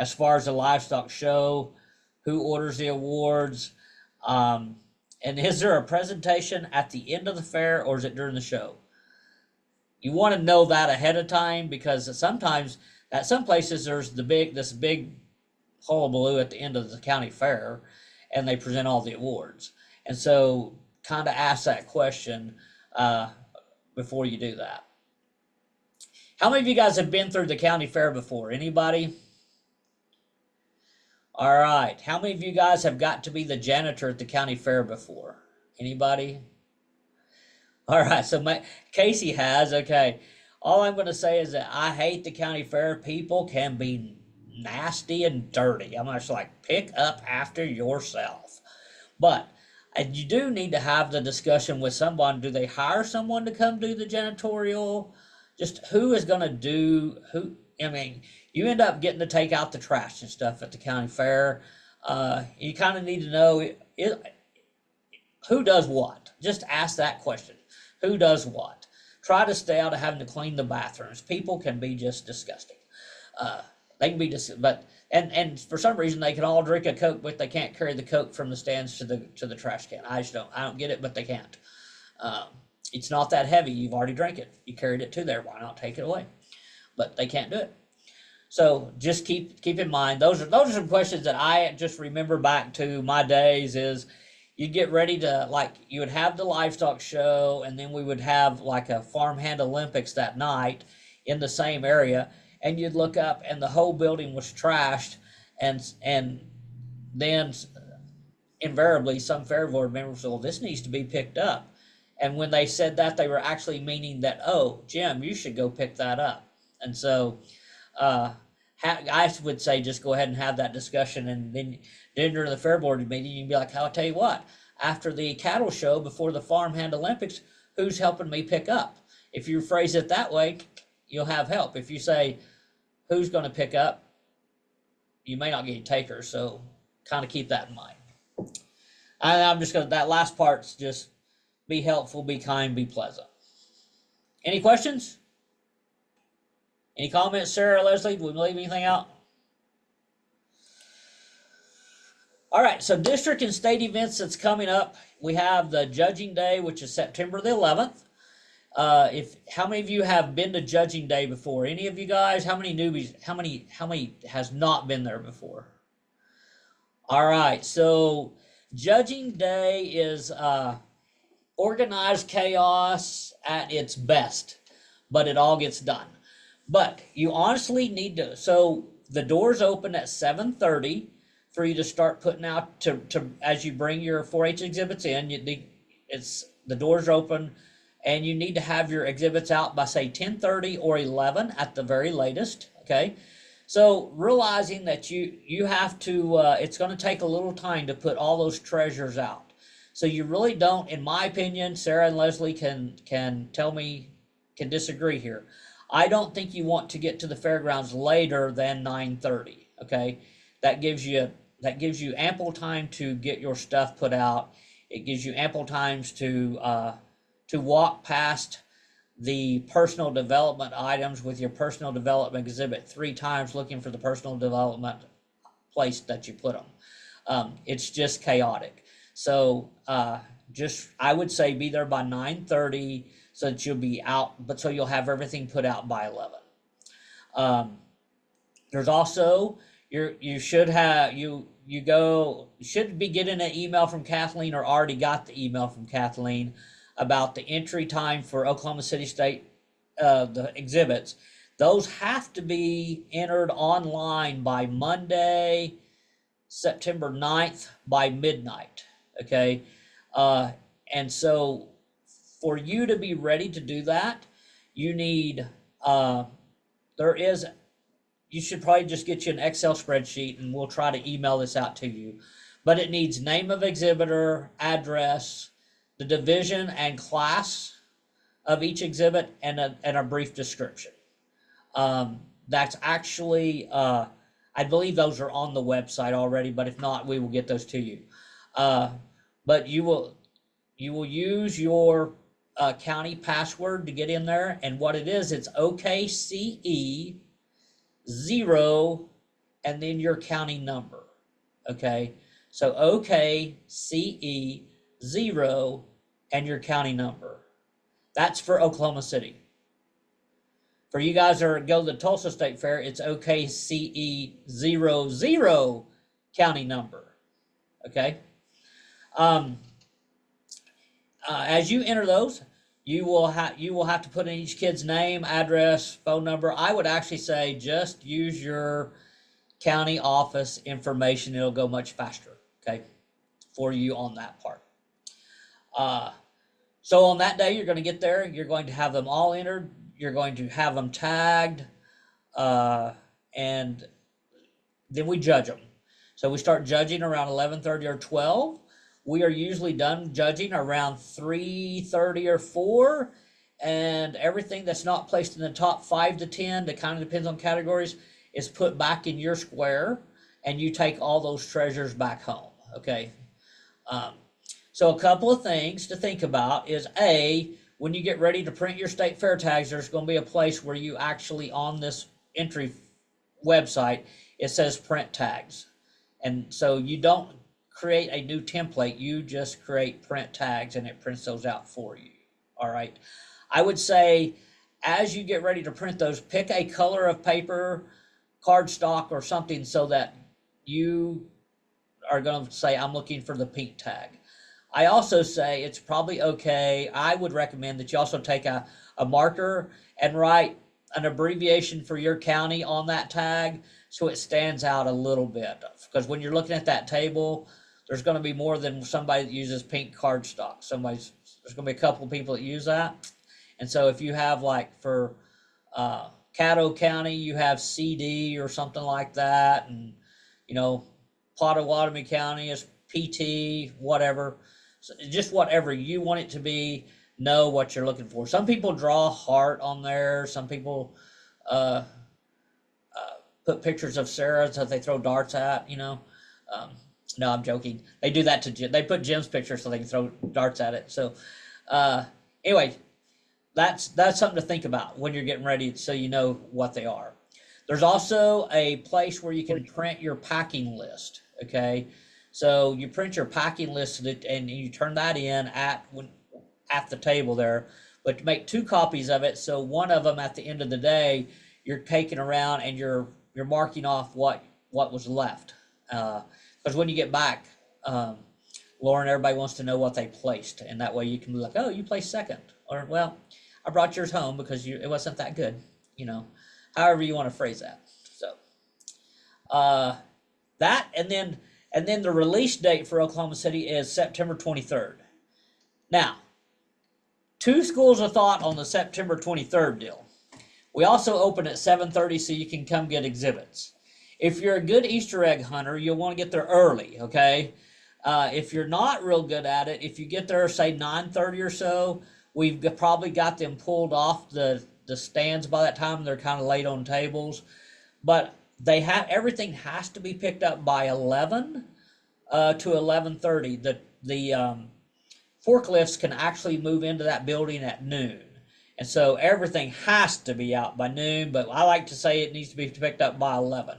As far as the livestock show, who orders the awards? And is there a presentation at the end of the fair, or is it during the show? You want to know that ahead of time, because sometimes at some places there's this big hullabaloo at the end of the county fair, and they present all the awards. And so kind of ask that question before you do that. How many of you guys have been through the county fair before? Anybody? All right. How many of you guys have got to be the janitor at the county fair before? Anybody? All right. So Casey has. Okay. All I'm going to say is that I hate the county fair. People can be nasty and dirty. I'm just like, pick up after yourself. But you do need to have the discussion with someone. Do they hire someone to come do the janitorial? Just who is going to do who? I mean, you end up getting to take out the trash and stuff at the county fair. You kind of need to know who does what. Just ask that question. Who does what? Try to stay out of having to clean the bathrooms. People can be just disgusting. They can be and for some reason they can all drink a Coke, but they can't carry the Coke from the stands to the trash can. I don't get it, but they can't. It's not that heavy. You've already drank it. You carried it to there. Why not take it away? But they can't do it. So just keep in mind, those are some questions that I just remember back to my days. Is you get ready to, you would have the livestock show, and then we would have like a farmhand Olympics that night in the same area, and you'd look up and the whole building was trashed, and then invariably some fair board members will, this needs to be picked up. And when they said that, they were actually meaning that, oh, Jim, you should go pick that up. And so I would say just go ahead and have that discussion, and then during the fair board meeting, you can be like, I'll tell you what, after the cattle show, before the farmhand Olympics, who's helping me pick up? If you phrase it that way, you'll have help. If you say, who's going to pick up, you may not get takers. So kind of keep that in mind. And I'm just going to, that last part's just be helpful, be kind, be pleasant. Any questions? Any comments, Sarah, Leslie? Did we leave anything out? All right, so district and state events that's coming up. We have the Judging Day, which is September the 11th. How many of you have been to Judging Day before? Any of you guys? How many newbies? How many has not been there before? All right, so Judging Day is organized chaos at its best, but it all gets done. But you honestly need to, so the doors open at 7:30 for you to start putting out to as you bring your 4-H exhibits in. The doors open, and you need to have your exhibits out by say 10:30 or 11 at the very latest. Okay, so realizing that you have to, it's going to take a little time to put all those treasures out. So you really don't, in my opinion, Sarah and Leslie can tell me, can disagree here. I don't think you want to get to the fairgrounds later than 9:30. Okay, that gives you ample time to get your stuff put out. It gives you ample times to walk past the personal development items with your personal development exhibit 3 times, looking for the personal development place that you put them. It's just chaotic. So I would say be there by 9:30 so that you'll be out, but so you'll have everything put out by 11. There's also you should be getting an email from Kathleen, or already got the email from Kathleen about the entry time for Oklahoma City State, the exhibits. Those have to be entered online by Monday, September 9th by midnight. Okay, and so for you to be ready to do that, you need you should probably just get you an Excel spreadsheet, and we'll try to email this out to you. But it needs name of exhibitor, address, the division and class of each exhibit, and a brief description. That's actually, I believe those are on the website already, but if not, we will get those to you. But you will use your county password to get in there, and what it is, it's OKCE 0 and then your county number. Okay, so OKCE 0 and your county number. That's for Oklahoma City. For you guys that go to the Tulsa State Fair, it's OKCE 00 county number. Okay. As you enter those, you will have to put in each kid's name, address, phone number. I would actually say just use your county office information. It'll go much faster, okay, for you on that part. So on that day, you're going to get there. You're going to have them all entered. You're going to have them tagged, and then we judge them. So we start judging around 11:30 or 12. We are usually done judging around 3:30 or 4, and everything that's not placed in the top 5 to 10, that kind of depends on categories, is put back in your square, and you take all those treasures back home. Okay. So a couple of things to think about is when you get ready to print your state fair tags, there's going to be a place where you actually, on this entry website, it says print tags. And so you don't create a new template, you just create print tags and it prints those out for you. All right. I would say as you get ready to print those, pick a color of paper, cardstock or something, so that you are going to say, I'm looking for the pink tag. I also say it's probably okay. I would recommend that you also take a marker and write an abbreviation for your county on that tag so it stands out a little bit. Because when you're looking at that table, there's going to be more than somebody that uses pink cardstock. There's going to be a couple of people that use that. And so if you have like for Caddo County, you have CD or something like that. And, you know, Pottawatomie County is PT, whatever. So just whatever you want it to be, know what you're looking for. Some people draw heart on there. Some people put pictures of Sarah that they throw darts at, you know. No, I'm joking. They do that to Jim. They put Jim's picture so they can throw darts at it. So anyway, that's something to think about when you're getting ready so you know what they are. There's also a place where you can print your packing list, okay? So you print your packing list and you turn that in at the table there, but make 2 copies of it. So one of them at the end of the day, you're taking around and you're marking off what was left. Because when you get back, Lauren, everybody wants to know what they placed, and that way you can be like, oh, you placed second, or well, I brought yours home because it wasn't that good, you know. However you want to phrase that. So that and then the release date for Oklahoma City is September 23rd. Now, 2 schools of thought on the September 23rd deal. We also open at 7:30 so you can come get exhibits. If you're a good Easter egg hunter, you'll want to get there early, okay? If you're not real good at it, if you get there, say 9:30 or so, we've probably got them pulled off the stands by that time. They're kind of late on tables, but everything has to be picked up by 11 to 11:30. The forklifts can actually move into that building at noon. And so everything has to be out by noon, but I like to say it needs to be picked up by 11.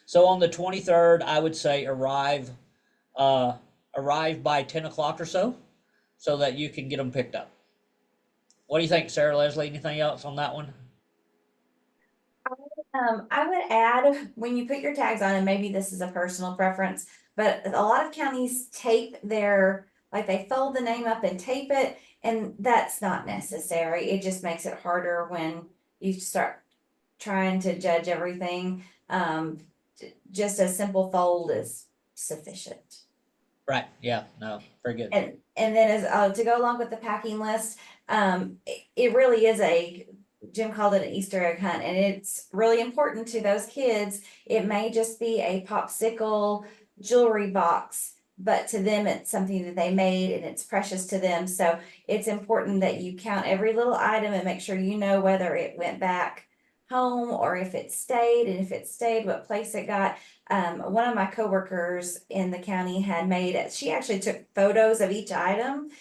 So on the 23rd, I would say arrive by 10 o'clock or so that you can get them picked up. What do you think, Sarah Leslie? Anything else on that one? I would add, when you put your tags on, and maybe this is a personal preference, but a lot of counties tape they fold the name up and tape it, and that's not necessary. It just makes it harder when you start trying to judge everything. Just a simple fold is sufficient. Right. Yeah. No. Very good. And then as to go along with the packing list, it really is Jim called it an Easter egg hunt, and it's really important to those kids. It may just be a popsicle jewelry box, but to them it's something that they made and it's precious to them. So it's important that you count every little item and make sure you know whether it went back home or if it stayed, and if it stayed, what place it got. One of my coworkers in the county she actually took photos of each item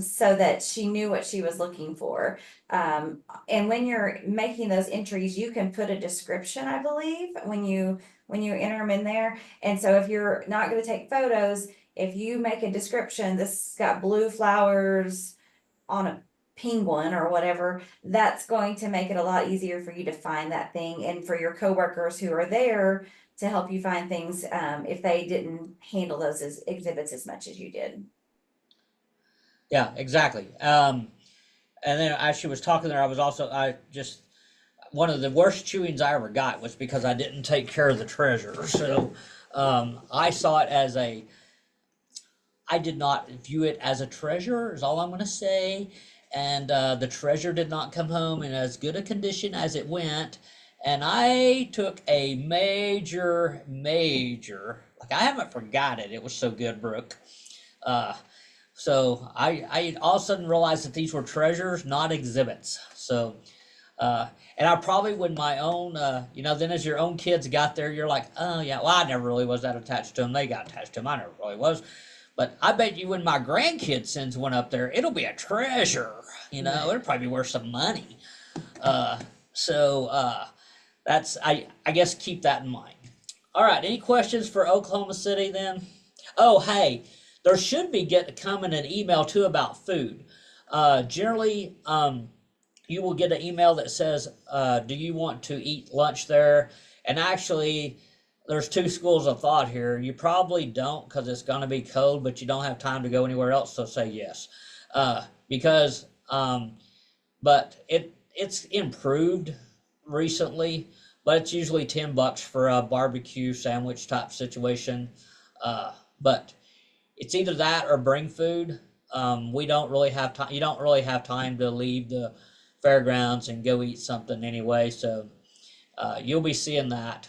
so that she knew what she was looking for. And when you're making those entries, you can put a description, I believe, when you enter them in there. And so if you're not going to take photos, if you make a description, this got blue flowers on a penguin or whatever, that's going to make it a lot easier for you to find that thing, and for your coworkers who are there to help you find things if they didn't handle those as exhibits as much as you did. Yeah, exactly. And then as she was talking there, one of the worst chewings I ever got was because I didn't take care of the treasure. So I saw it I did not view it as a treasure, is all I'm going to say. And the treasure did not come home in as good a condition as it went. And I took a major, like I haven't forgot it. It was so good, Brooke. So I all of a sudden realized that these were treasures, not exhibits. So, and I probably when my own, then as your own kids got there, you're like, oh yeah, well, I never really was that attached to them. They got attached to them. I never really was. But I bet you when my grandkids sends one up there, it'll be a treasure. It'll probably be worth some money. That's, I guess, keep that in mind. All right, any questions for Oklahoma City then? Oh, hey, there should be coming an email too about food. Generally, you will get an email that says, do you want to eat lunch there? And actually, there's 2 schools of thought here. You probably don't because it's going to be cold, but you don't have time to go anywhere else, so say yes. But it's improved recently, but it's usually $10 for a barbecue sandwich type situation. But it's either that or bring food. We don't really have time. You don't really have time to leave the fairgrounds and go eat something anyway. So you'll be seeing that.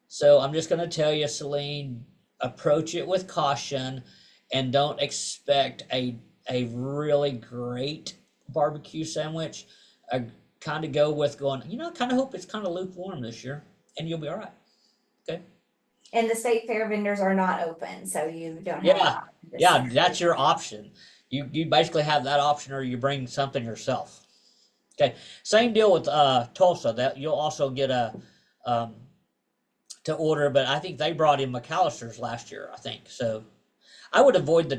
So I'm just going to tell you, Celine, approach it with caution and don't expect a really great barbecue sandwich. Kind of go with going, kind of hope it's kind of lukewarm this year and you'll be all right. Okay. And the state fair vendors are not open, so you don't have. Yeah. the Yeah. option to That's your sit. option. You basically have that option or you bring something yourself. Okay. Same deal with Tulsa. That you'll also get um, to order, but I think they brought in McAllister's last year, I think. So I would avoid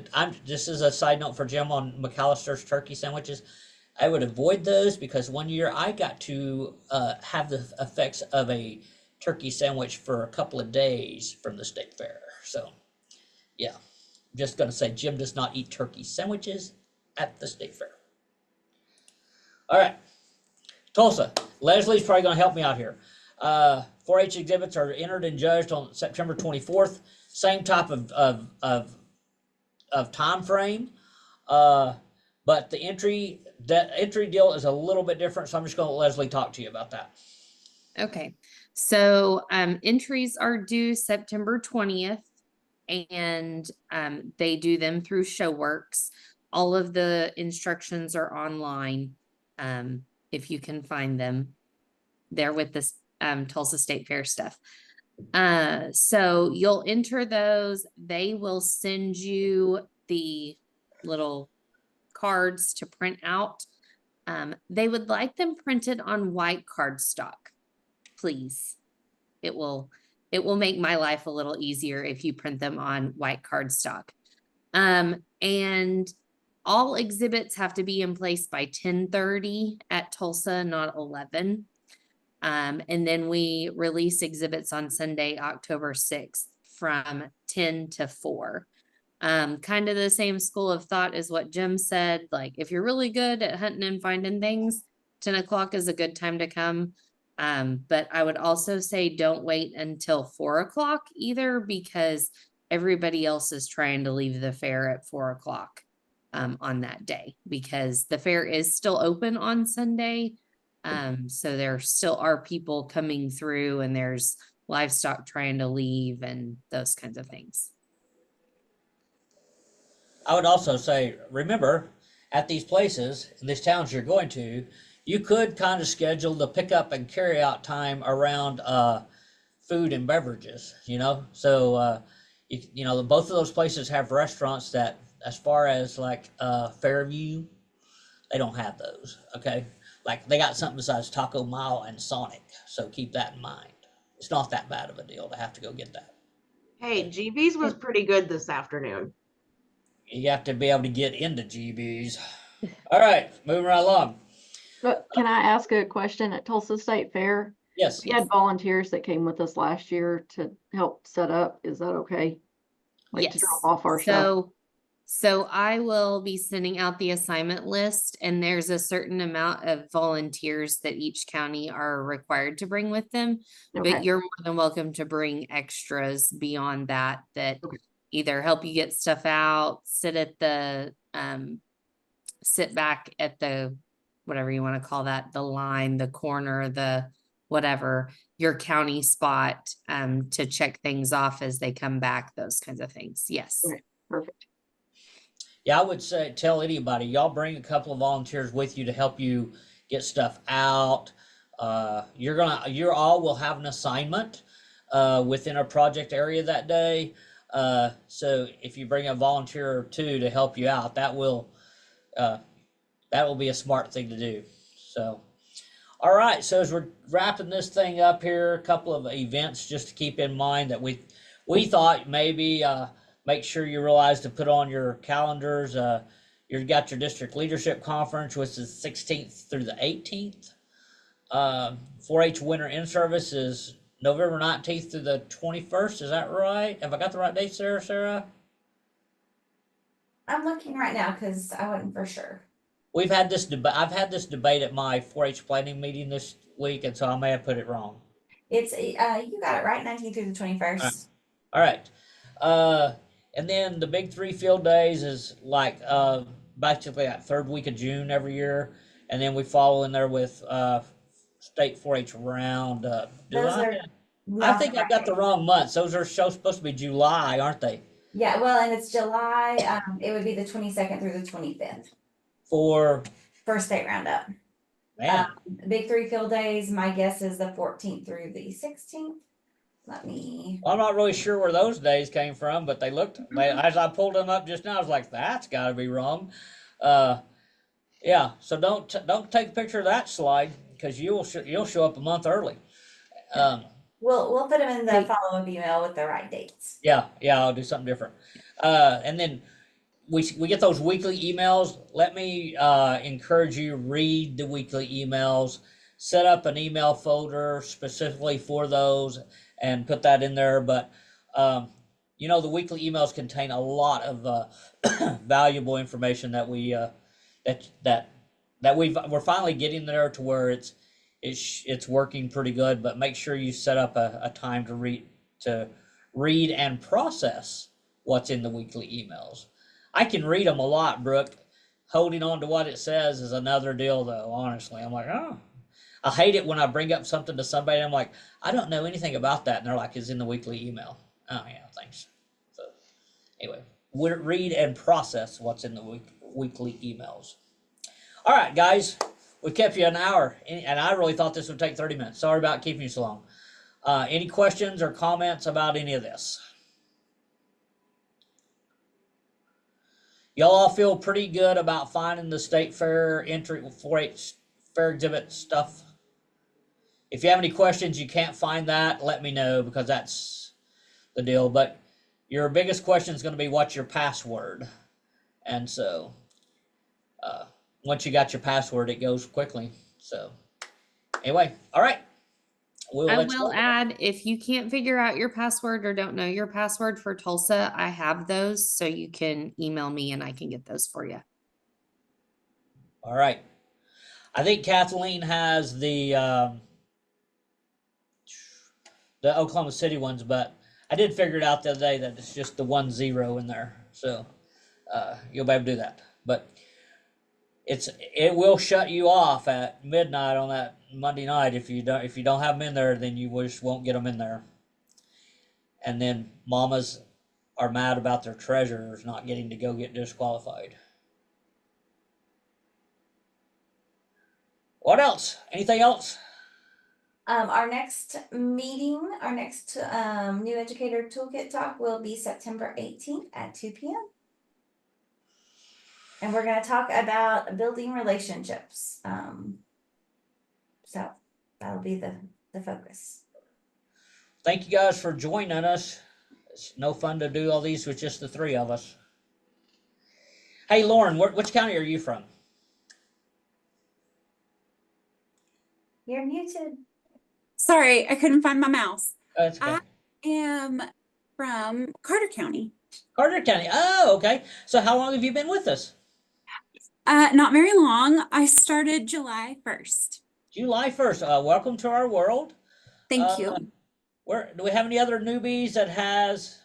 this is a side note for Jim on McAllister's turkey sandwiches. I would avoid those because one year I got to have the effects of a turkey sandwich for a couple of days from the state fair. So yeah, I'm just going to say Jim does not eat turkey sandwiches at the state fair. All right. Tulsa. Leslie's probably going to help me out here. 4-H exhibits are entered and judged on September 24th. Same type of time frame, but the entry deal is a little bit different. So I'm just going to let Leslie talk to you about that. Okay, so entries are due September 20th, and they do them through ShowWorks. All of the instructions are online, if you can find them. They're with this Tulsa State Fair stuff. So you'll enter those. They will send you the little cards to print out. They would like them printed on white cardstock, please. It will make my life a little easier if you print them on white cardstock. And all exhibits have to be in place by 10:30 at Tulsa, not 11. And then we release exhibits on Sunday, October 6th from 10 to 4. Kind of the same school of thought as what Jim said. Like, if you're really good at hunting and finding things, 10 o'clock is a good time to come. But I would also say don't wait until 4 o'clock either, because everybody else is trying to leave the fair at 4 o'clock on that day, because the fair is still open on Sunday. So there still are people coming through, and there's livestock trying to leave and those kinds of things. I would also say, remember, at these places, in these towns you're going to, you could kind of schedule the pickup and carry out time around food and beverages, So, both of those places have restaurants that, as far as like Fairview, they don't have those, okay? Like, they got something besides Taco Mile and Sonic, so keep that in mind. It's not that bad of a deal to have to go get that. Hey, GB's was pretty good this afternoon. You have to be able to get into GB's. All right, moving right along. But can I ask a question at Tulsa State Fair? Yes. We had volunteers that came with us last year to help set up. Is that okay? Like, to Yes. drop off our stuff? So I will be sending out the assignment list, and there's a certain amount of volunteers that each county are required to bring with them. Okay. But you're more than welcome to bring extras beyond that Okay. either help you get stuff out, sit back at the, whatever you want to call that, the line, the corner, the whatever, your county spot, to check things off as they come back, those kinds of things. Yes. Okay. Perfect. Yeah, I would say tell anybody, y'all bring a couple of volunteers with you to help you get stuff out. You all will have an assignment within a project area that day. So if you bring a volunteer or two to help you out, that will be a smart thing to do. So, all right. So as we're wrapping this thing up here, a couple of events just to keep in mind that we thought maybe make sure you realize to put on your calendars. You've got your district leadership conference, which is 16th through the 18th. 4-H winter in-service is November 19th through the 21st. Is that right? Have I got the right dates there, Sarah? I'm looking right now because I wasn't for sure. I've had this debate at my 4-H planning meeting this week, and so I may have put it wrong. It's, you got it right, 19th through the 21st. All right. And then the big three field days is like basically that third week of June every year, and then we follow in there with state 4-H round. Do Those I? are I not think the I got the right- wrong months. Those are supposed to be July, aren't they? Yeah, well, and it's July, it would be the 22nd through the 25th, For first state roundup. man, Big three field days, my guess is the 14th through the 16th. Let me, I'm not really sure where those days came from, but they looked. As I pulled them up just now, I was like, "That's got to be wrong." Yeah. So don't take a picture of that slide because you'll show up a month early. we'll put them in the Hey. follow-up email with the right dates. Yeah, I'll do something different. And then we get those weekly emails. Let me encourage you, read the weekly emails, set up an email folder specifically for those and put that in there. But you know, the weekly emails contain a lot of valuable information that we're finally getting there to where it's working pretty good. But make sure you set up a time to read and process what's in the weekly emails. I can read them a lot, Brooke. Holding on to what it says is another deal, though. Honestly, I'm like, oh, I hate it when I bring up something to somebody and I'm like, I don't know anything about that, and they're like, it's in the weekly email. Oh yeah, thanks. So anyway, we read and process what's in the weekly emails. All right, guys, we kept you an hour, and I really thought this would take 30 minutes. Sorry about keeping you so long. Any questions or comments about any of this? Y'all all feel pretty good about finding the state fair entry 4-H fair exhibit stuff? If you have any questions, you can't find that, let me know because that's the deal. But your biggest question is going to be what's your password? And so once you got your password, it goes quickly. So anyway, all right. I will add, if you can't figure out your password or don't know your password for Tulsa, I have those, so you can email me and I can get those for you. All right. I think Kathleen has the Oklahoma City ones, but I did figure it out the other day that it's just the 10 in there. So you'll be able to do that. But it will shut you off at midnight on that Monday night if you don't have them in there, then you just won't get them in there. And then mamas are mad about their treasurers not getting to go get disqualified. What else? Anything else? Our next meeting, our next new educator toolkit talk will be September 18th at 2 p.m. And we're going to talk about building relationships. So that'll be the focus. Thank you guys for joining us. It's no fun to do all these with just the three of us. Hey, Lauren, which county are you from? You're muted. Sorry, I couldn't find my mouse. That's okay. I am from Carter County. Carter County. Oh, okay. So how long have you been with us? Not very long. I started July 1st. July 1st. Welcome to our world. Thank you. Do we have any other newbies that has?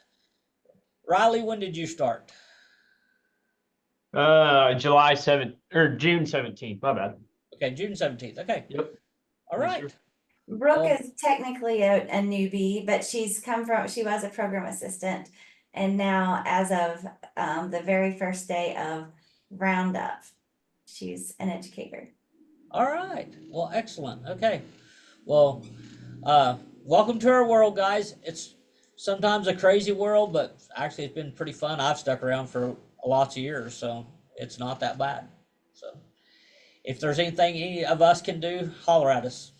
Riley, when did you start? July 7th or June 17th. My bad. Okay, June 17th. Okay. Yep. All right. Brooke is technically a newbie, but she was a program assistant. And now, as of the very first day of Roundup, she's an educator. All right. Well, excellent. Okay. Well, welcome to our world, guys. It's sometimes a crazy world, but actually it's been pretty fun. I've stuck around for lots of years, so it's not that bad. So if there's anything any of us can do, holler at us.